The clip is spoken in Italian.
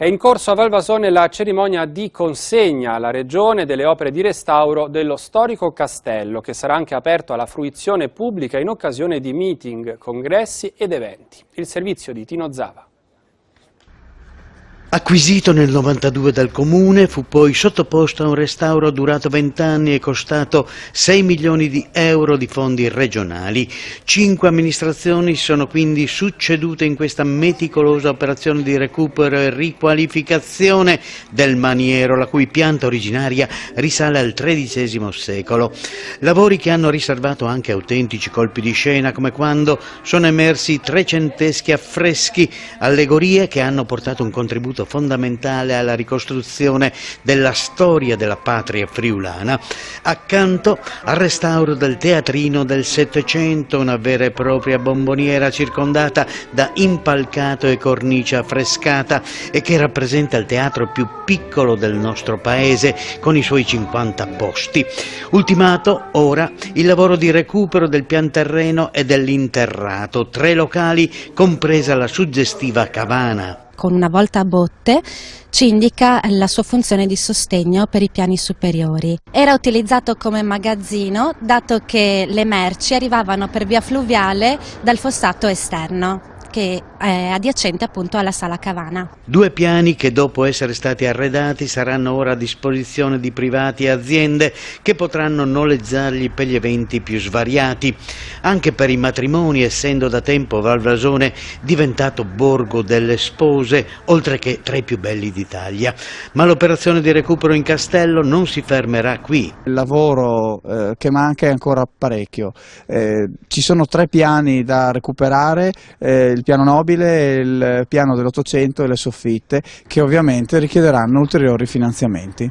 È in corso a Valvasone la cerimonia di consegna alla Regione delle opere di restauro dello storico castello, che sarà anche aperto alla fruizione pubblica in occasione di meeting, congressi ed eventi. Il servizio di Tino Zava. Acquisito nel 92 dal Comune, fu poi sottoposto a un restauro durato 20 anni e costato 6 milioni di euro di fondi regionali. 5 amministrazioni si sono quindi succedute in questa meticolosa operazione di recupero e riqualificazione del maniero, la cui pianta originaria risale al XIII secolo. Lavori che hanno riservato anche autentici colpi di scena, come quando sono emersi trecenteschi affreschi, allegorie che hanno portato un contributo fondamentale alla ricostruzione della storia della patria friulana, accanto al restauro del teatrino del Settecento, una vera e propria bomboniera circondata da impalcato e cornice affrescata e che rappresenta il teatro più piccolo del nostro paese con i suoi 50 posti. Ultimato ora il lavoro di recupero del pianterreno e dell'interrato, 3 locali compresa la suggestiva cabana. Con una volta a botte ci indica la sua funzione di sostegno per i piani superiori. Era utilizzato come magazzino, dato che le merci arrivavano per via fluviale dal fossato esterno, che è adiacente appunto alla sala Cavana. 2 piani che dopo essere stati arredati saranno ora a disposizione di privati e aziende che potranno noleggiarli per gli eventi più svariati, anche per i matrimoni, essendo da tempo Valvasone diventato borgo delle spose, oltre che tra i più belli d'Italia. Ma l'operazione di recupero in castello non si fermerà qui. Il lavoro che manca è ancora parecchio. Ci sono 3 piani da recuperare, il piano nobile, il piano dell'Ottocento e le soffitte, che ovviamente richiederanno ulteriori finanziamenti.